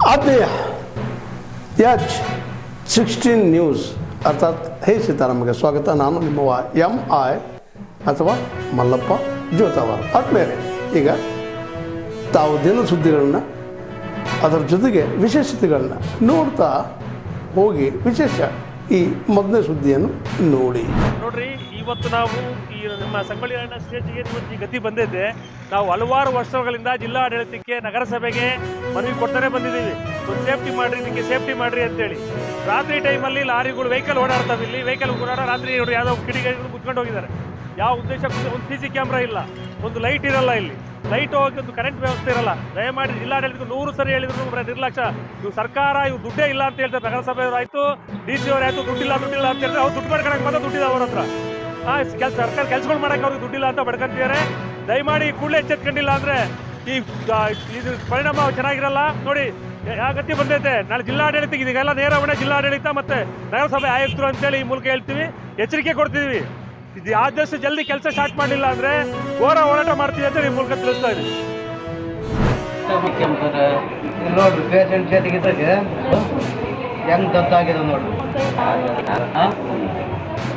ಆತ್ಮೀಯ H16 news ಅರ್ಥಾತ್ ಹೇ ಸೀತಾರಾಮಗೆ ಸ್ವಾಗತ. ನಾನು ನಿಮ್ಮವ MI ಅಥವಾ ಮಲ್ಲಪ್ಪ ಜೋತಾವಾರ. ಆದ್ಮೇಲೆ ಈಗ ತಾವು ದಿನ ಸುದ್ದಿಗಳನ್ನ ಅದರ ಜೊತೆಗೆ ವಿಶೇಷತೆಗಳನ್ನ ನೋಡ್ತಾ ಹೋಗಿ ವಿಶೇಷ ಈ ಮೊದಲನೇ ಸುದ್ದಿಯನ್ನು ನೋಡ್ರಿ. ಇವತ್ತು ನಾವು ಈ ನಮ್ಮ ಸಂಗೊಳ್ಳಿ ರಾಯಣ್ಣ ಸ್ಟೇಜ್ಗೆ ಇವತ್ತು ಈ ಗತಿ ಬಂದಿದೆ. ನಾವು ಹಲವಾರು ವರ್ಷಗಳಿಂದ ಜಿಲ್ಲಾಡಳಿತಕ್ಕೆ ನಗರಸಭೆಗೆ ಮನವಿ ಕೊಡ್ತಾನೆ ಬಂದಿದ್ದೀವಿ. ಒಂದು ಸೇಫ್ಟಿ ಮಾಡ್ರಿ, ಇದಕ್ಕೆ ಸೇಫ್ಟಿ ಮಾಡ್ರಿ ಅಂತೇಳಿ. ರಾತ್ರಿ ಟೈಮಲ್ಲಿ ಲಾರಿಗಳು ವೆಹಿಕಲ್ ಓಡಾಡ್ತಾವೆ. ಇಲ್ಲಿ ವೆಹಿಕಲ್ ಓಡಾಡ ರಾತ್ರಿ ಯಾವುದೋ ಕಿಡಿಗಳು ಕುತ್ಕೊಂಡು ಹೋಗಿದ್ದಾರೆ. ಯಾವ ಉದ್ದೇಶ, ಒಂದು CC ಕ್ಯಾಮ್ರಾ ಇಲ್ಲ, ಒಂದು ಲೈಟ್ ಇರಲ್ಲ, ಇಲ್ಲಿ ಲೈಟ್ ಹೋಗಿ ಒಂದು ಕರೆಂಟ್ ವ್ಯವಸ್ಥೆ ಇರಲ್ಲ. ದಯಮಾಡಿ ಜಿಲ್ಲಾಡಳಿತ 100 ಸರಿ ಹೇಳಿದ್ರು ನಿರ್ಲಕ್ಷ್ಯ. ಇವು ಸರ್ಕಾರ ಇವು ದುಡ್ಡೇ ಇಲ್ಲ ಅಂತ ಹೇಳ್ತಾರೆ. ನಗರಸಭೆಯವರು ಆಯ್ತು, DC ಅವರು ಆಯ್ತು, ದುಡ್ಡಿಲ್ಲ ಅಂತ ಹೇಳ್ತಾರೆ. ಅವ್ರು ದುಡ್ಡು ಮಾಡ್ಕೊಳಕ್ಕೆ ಮಾತ್ರ ದುಡ್ಡಿದೆ ಅವ್ರ ಹತ್ರ. ಸರ್ಕಾರ ಕೆಲಸಗಳು ಮಾಡಕ್ಕೆ ಅವ್ರಿಗೆ ದುಡ್ಡಿಲ್ಲ ಅಂತ ಬಡ್ಕೊಂತಿದ್ದಾರೆ. ದಯಮಾಡಿ ಕೂಡಲೇ ಎಚ್ಚೆತ್ಕೊಂಡಿಲ್ಲ ಅಂದ್ರೆ ಇದು ಪರಿಣಾಮ ಚೆನ್ನಾಗಿರಲ್ಲ. ನೋಡಿ ಯಾವ ಗತಿ ಬಂದೈತೆ. ನಾಳೆ ಜಿಲ್ಲಾಡಳಿತ ಇದೆಲ್ಲ ನೇರ ಹೊಣೆ ಜಿಲ್ಲಾಡಳಿತ ಮತ್ತೆ ನಗರಸಭೆ ಆಯುಕ್ತರು ಅಂತೇಳಿ ಈ ಮೂಲಕ ಹೇಳ್ತೀವಿ, ಎಚ್ಚರಿಕೆ ಕೊಡ್ತಿದೀವಿ. ಇದು ಆದಷ್ಟು ಜಲ್ದಿ ಕೆಲಸ ಸ್ಟಾರ್ಟ್ ಮಾಡಲಿಲ್ಲ ಅಂದ್ರೆ ಘೋರ ಹೋರಾಟ ಮಾಡ್ತೀವಿ ಅಂತ ಈ ಮೂಲಕ ತಿಳಿಸ್ತಾ ಇದ್ದೀವಿ. ನೋಡ್ರಿ ಪೇಷಂಟ್ ಜೊತೆಗಿದ್ದಾಗ ಹೆಂಗ್ ದತ್ತಾಗಿದೆ ನೋಡ್ರಿ.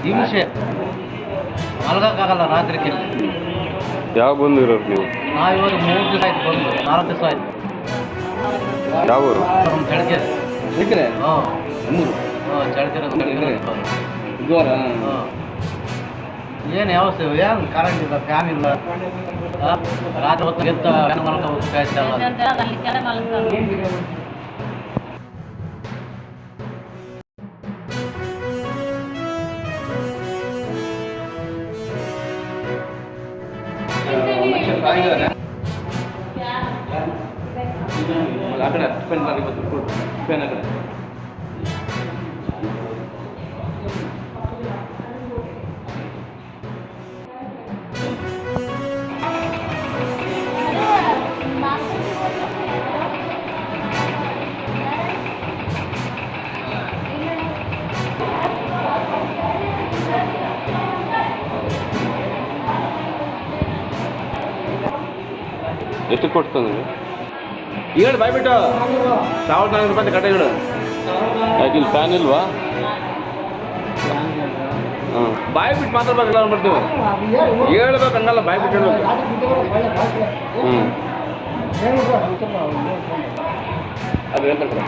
ಹಿಂಸೆ ಮಲ್ಗಕ್ಕಾಗಲ್ಲ ರಾತ್ರಿ ಕೆಲಸ. ಯಾವ ಬಂದು ಇರೋರು ನೀವು? ನಾವಿವಾಗ 3 ದಿವಸ ಆಯ್ತು ಬಂದು, 4 ದಿವಸ ಆಯ್ತು. ಯಾವ ಊರು? ಚಳಕೆರೆ. ಚಳಕೆರೆ ಏನು ವ್ಯವಸ್ಥೆ, ಏನು ಕರೆಂಟ್ ಇಲ್ಲ, ಫ್ಯಾನ್ ಇಲ್ಲ. ರಾತ್ರಿ ಹೊತ್ತು ಎತ್ತ ಫ್ಯಾನ್ ಮಲ್ಕೋಬೇಕು ಕಾಯ್ತಲ್ಲ. ಎಷ್ಟು ಕೊಡ್ತಾನೆ? ಹೇಳಿ ಬಾಯ್ಬಿಟ್ಟು 1400 ರೂಪಾಯಿ ಕಟ್ಟೆಗಳು. ಯಾಕೆ ಇಲ್ಲಿ ಫ್ಯಾನ್ ಇಲ್ವಾ? ಹಾಂ, ಬಾಯ್ಬಿಟ್ಟು ಮಾತಾಡ್ಬೇಕಲ್ಲ ಮಾಡ್ತೀವಿ. ಹೇಳ್ಬೇಕು ಹಂಗಲ್ಲ, ಬಾಯ್ಬಿಟ್ಟು ಹೇಳ್ಬೇಕು. ಅದು ಹೇಳ್ತಾರೆ.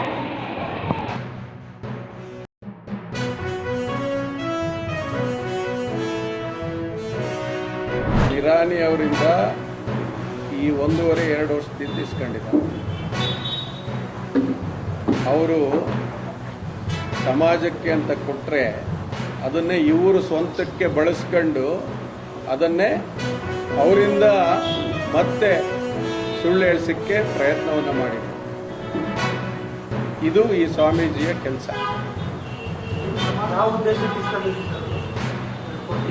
ಇರಾನಿ ಅವರಿಂದ ಈ 1.5-2 ವರ್ಷದಿಂದ ಇಸ್ಕೊಂಡಿದ್ದಾರೆ. ಅವರು ಸಮಾಜಕ್ಕೆ ಅಂತ ಕೊಟ್ಟರೆ ಅದನ್ನೇ ಇವರು ಸ್ವಂತಕ್ಕೆ ಬಳಸ್ಕೊಂಡು ಅದನ್ನೇ ಅವರಿಂದ ಮತ್ತೆ ಸುಳ್ಳು ಹೇಳಿಸಕ್ಕೆ ಪ್ರಯತ್ನವನ್ನು ಮಾಡಿದರು. ಇದು ಈ ಸ್ವಾಮೀಜಿಯ ಕೆಲಸ.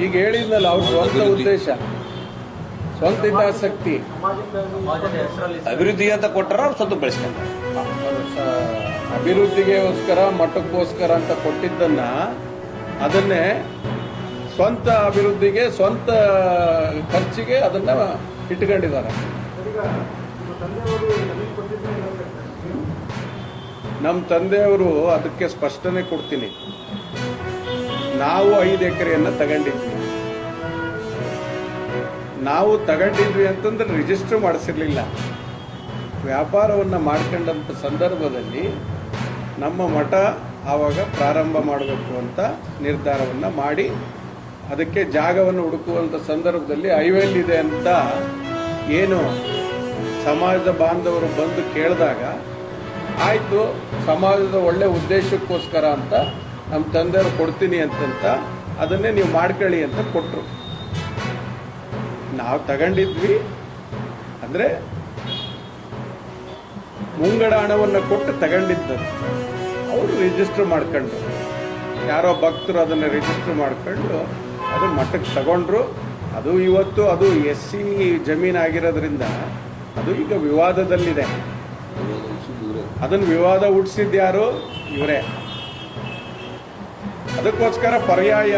ಈಗ ಹೇಳಿದ್ನಲ್ಲ, ಅವ್ರ ಸ್ವಂತ ಉದ್ದೇಶ, ಸ್ವಂತ ಹಿತಾಸಕ್ತಿ, ಅಭಿವೃದ್ಧಿ ಅಂತ ಕೊಟ್ಟರೆ ಅವ್ರು ಸ್ವಂತ ಬೆಳೆಸ್ಕೊಂತಾರೆ. ಅಭಿವೃದ್ಧಿಗೋಸ್ಕರ ಮಠಕ್ಕೋಸ್ಕರ ಅಂತ ಕೊಟ್ಟಿದ್ದನ್ನ ಅದನ್ನೇ ಸ್ವಂತ ಅಭಿವೃದ್ಧಿಗೆ, ಸ್ವಂತ ಖರ್ಚಿಗೆ ಅದನ್ನ ಇಟ್ಕೊಂಡಿದ್ದಾರೆ. ನಮ್ಮ ತಂದೆಯವರು ಅದಕ್ಕೆ ಸ್ಪಷ್ಟನೆ ಕೊಡ್ತೀನಿ. ನಾವು 5 ಎಕರೆಯನ್ನು ತಗೊಂಡಿದ್ವಿ. ನಾವು ತಗೊಂಡಿದ್ವಿ ಅಂತಂದ್ರೆ ರಿಜಿಸ್ಟರ್ ಮಾಡಿಸಿರ್ಲಿಲ್ಲ. ವ್ಯಾಪಾರವನ್ನು ಮಾಡ್ಕೊಂಡಂಥ ಸಂದರ್ಭದಲ್ಲಿ ನಮ್ಮ ಮಠ ಆವಾಗ ಪ್ರಾರಂಭ ಮಾಡಬೇಕು ಅಂತ ನಿರ್ಧಾರವನ್ನು ಮಾಡಿ ಅದಕ್ಕೆ ಜಾಗವನ್ನು ಹುಡುಕುವಂಥ ಸಂದರ್ಭದಲ್ಲಿ ಹೈವೇಲಿದೆ ಅಂತ ಏನು ಸಮಾಜದ ಬಾಂಧವರು ಬಂದು ಕೇಳಿದಾಗ ಆಯಿತು, ಸಮಾಜದ ಒಳ್ಳೆ ಉದ್ದೇಶಕ್ಕೋಸ್ಕರ ಅಂತ ನಮ್ಮ ತಂದೆಯವರು ಕೊಡ್ತೀನಿ ಅಂತಂತ ಅದನ್ನೇ ನೀವು ಮಾಡ್ಕೊಳ್ಳಿ ಅಂತ ಕೊಟ್ಟರು. ನಾವು ತಗೊಂಡಿದ್ವಿ ಅಂದರೆ ಮುಂಗಡ ಹಣವನ್ನು ಕೊಟ್ಟು ತಗೊಂಡಿದ್ದು. ಅವರು ರಿಜಿಸ್ಟರ್ ಮಾಡ್ಕೊಂಡು, ಯಾರೋ ಭಕ್ತರು ಅದನ್ನು ರಿಜಿಸ್ಟರ್ ಮಾಡ್ಕೊಂಡು ಅದು ಮಠಕ್ಕೆ ತಗೊಂಡ್ರು. ಅದು ಇವತ್ತು ಅದು SC ಜಮೀನಾಗಿರೋದ್ರಿಂದ ಅದು ಈಗ ವಿವಾದದಲ್ಲಿದೆ. ಅದನ್ನು ವಿವಾದ ಹುಟ್ಟಿಸಿದ್ದು ಯಾರು? ಇವರೇ. ಅದಕ್ಕೋಸ್ಕರ ಪರ್ಯಾಯ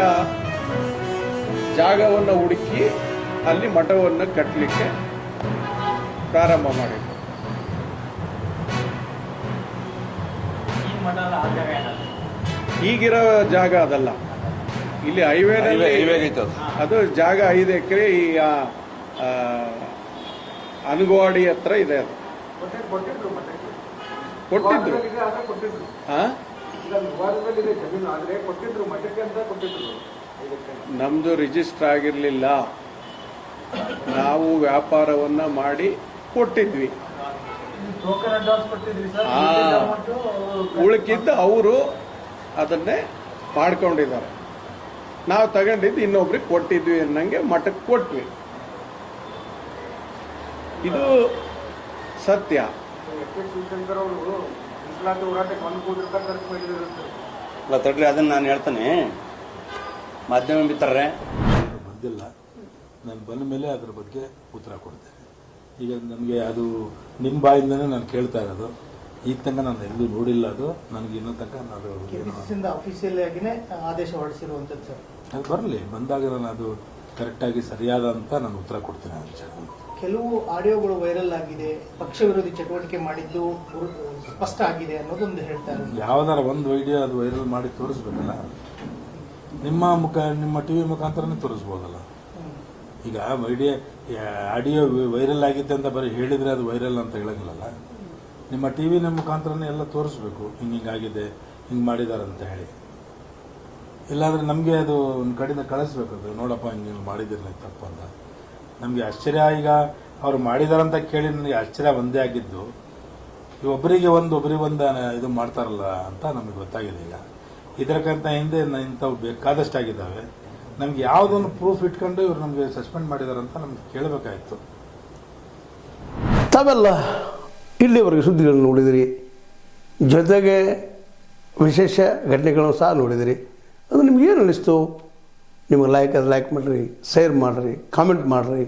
ಜಾಗವನ್ನು ಹುಡುಕಿ ಅಲ್ಲಿ ಮಠವನ್ನು ಕಟ್ಟಲಿಕ್ಕೆ ಪ್ರಾರಂಭ ಮಾಡಿದ್ರು. ಈಗಿರೋ ಜಾಗ ಅದಲ್ಲ, ಇಲ್ಲಿ ಹೈವೇನಲ್ಲಿ ಅದು ಜಾಗ 5 ಎಕರೆ ಈ ಅನಗವಾಡಿ ಹತ್ರ ಇದೆ. ಅದು ಕೊಟ್ಟಿದ್ರು ನಮ್ದು ರಿಜಿಸ್ಟರ್ ಆಗಿರ್ಲಿಲ್ಲ, ನಾವು ವ್ಯಾಪಾರವನ್ನ ಮಾಡಿ ಕೊಟ್ಟಿದ್ವಿ. ಉಳ್ಕಿದ್ದ ಅವರು ಅದನ್ನೇ ಮಾಡ್ಕೊಂಡಿದ್ದಾರೆ. ನಾವು ತಗೊಂಡಿದ್ದು ಇನ್ನೊಬ್ರಿಗೆ ಕೊಟ್ಟಿದ್ವಿ ಅನ್ನಂಗೆ ಮಠಕ್ಕೆ ಕೊಟ್ವಿ. ಇದು ಸತ್ಯ. ಅಲ್ಲ ತಡ್ರಿ, ಅದನ್ನ ನಾನು ಹೇಳ್ತಾನೆ. ಮಾಧ್ಯಮ ಮಿತ್ರರೇ, ಬಂದಿಲ್ಲ, ನಾನು ಬಂದ ಮೇಲೆ ಅದ್ರ ಬಗ್ಗೆ ಉತ್ತರ ಕೊಡ್ತೇನೆ. ಈಗ ನನಗೆ ಅದು ನಿಮ್ಮ ಬಾಯಿಂದನೇ ನಾನು ಕೇಳ್ತಾ ಇರೋದು. ಈಗ ತನಕ ನಾನು ಎಲ್ಲೂ ನೋಡಿಲ್ಲ. ಅದು ನನಗೆ ಇನ್ನೂ ತನಕ ಅಫಿಷಿಯಲ್ ಆಗಿನೇ ಆದೇಶ ಹೊರಡಿಸಿರುವಂಥದ್ದು ಸರ್. ಅದು ಬರಲಿ, ಬಂದಾಗ ನಾನು ಅದು ಕರೆಕ್ಟಾಗಿ ಸರಿಯಾದ ಅಂತ ನಾನು ಉತ್ತರ ಕೊಡ್ತೇನೆ. ಕೆಲವು ಆಡಿಯೋಗಳು ವೈರಲ್ ಆಗಿದೆ, ಪಕ್ಷ ವಿರೋಧಿ ಚಟುವಟಿಕೆ ಮಾಡಿದ್ದು ಸ್ಪಷ್ಟ ಆಗಿದೆ ಅನ್ನೋದೊಂದು ಹೇಳ್ತಾರೆ. ಯಾವ್ದಾರ ಒಂದು ವಿಡಿಯೋ ಅದು ವೈರಲ್ ಮಾಡಿ ತೋರಿಸ್ಬೇಕಲ್ಲ, ನಿಮ್ಮ ಟಿವಿ ಮುಖಾಂತರನೇ ತೋರಿಸ್ಬೋದಲ್ಲ. ಈಗ ಆಡಿಯೋ ವೈರಲ್ ಆಗಿದ್ದೆ ಅಂತ ಬರೀ ಹೇಳಿದ್ರೆ ಅದು ವೈರಲ್ ಅಂತ ಹೇಳಂಗಿಲ್ಲಲ್ಲ. ನಿಮ್ಮ ಟಿವಿನ ಮುಖಾಂತರನೇ ಎಲ್ಲ ತೋರಿಸ್ಬೇಕು, ಹಿಂಗಾಗಿದೆ, ಹಿಂಗೆ ಮಾಡಿದ್ದಾರೆ ಅಂತ ಹೇಳಿ. ಇಲ್ಲಾಂದ್ರೆ ನಮಗೆ ಅದು ಒಂದು ಕಡೆಯಿಂದ ಕಳಿಸ್ಬೇಕು, ಅದು ನೋಡಪ್ಪ ಹಿಂಗೆ ಮಾಡಿದಿರಲಿ ತಪ್ಪು ಅಂತ. ನಮಗೆ ಆಶ್ಚರ್ಯ, ಈಗ ಅವ್ರು ಮಾಡಿದಾರಂತ ಕೇಳಿ ನನಗೆ ಆಶ್ಚರ್ಯ ಒಂದೇ ಆಗಿದ್ದು, ಒಬ್ಬರಿಗೆ ಒಂದು ಇದು ಮಾಡ್ತಾರಲ್ಲ ಅಂತ ನಮಗೆ ಗೊತ್ತಾಗಿದೆ. ಈಗ ಇದಕ್ಕಿಂತ ಹಿಂದೆ ಇಂಥವು ಬೇಕಾದಷ್ಟು ಆಗಿದ್ದಾವೆ. ನಮ್ಗೆ ಯಾವುದೊಂದು ಪ್ರೂಫ್ ಇಟ್ಕೊಂಡು ಇವ್ರು ನಮಗೆ ಸಸ್ಪೆಂಡ್ ಮಾಡಿದಾರಂತ ನಮ್ಗೆ ಕೇಳಬೇಕಾಯ್ತು. ತಾವೆಲ್ಲ ಇಲ್ಲಿವರೆಗೆ ಸುದ್ದಿಗಳನ್ನು ನೋಡಿದಿರಿ, ಜೊತೆಗೆ ವಿಶೇಷ ಘಟನೆಗಳನ್ನು ಸಹ ನೋಡಿದಿರಿ. ಅದು ನಿಮ್ಗೆ ಏನು ಅನ್ನಿಸ್ತು? ನಿಮಗೆ ಲೈಕ್ ಮಾಡಿರಿ, ಶೇರ್ ಮಾಡಿರಿ, ಕಾಮೆಂಟ್ ಮಾಡಿರಿ,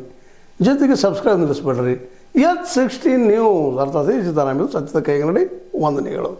ಜೊತೆಗೆ ಸಬ್ಸ್ಕ್ರೈಬ್ ನಿಲ್ಲಿಸ್ಬೇಡ್ರಿ. H16 ನ್ಯೂಸ್ ಅರ್ಥಾತ್ ಸೀತಾರಾಮ ಸತ್ಯದ ಕೈಗನ್ನಡಿ ವಂದನೆಗಳು.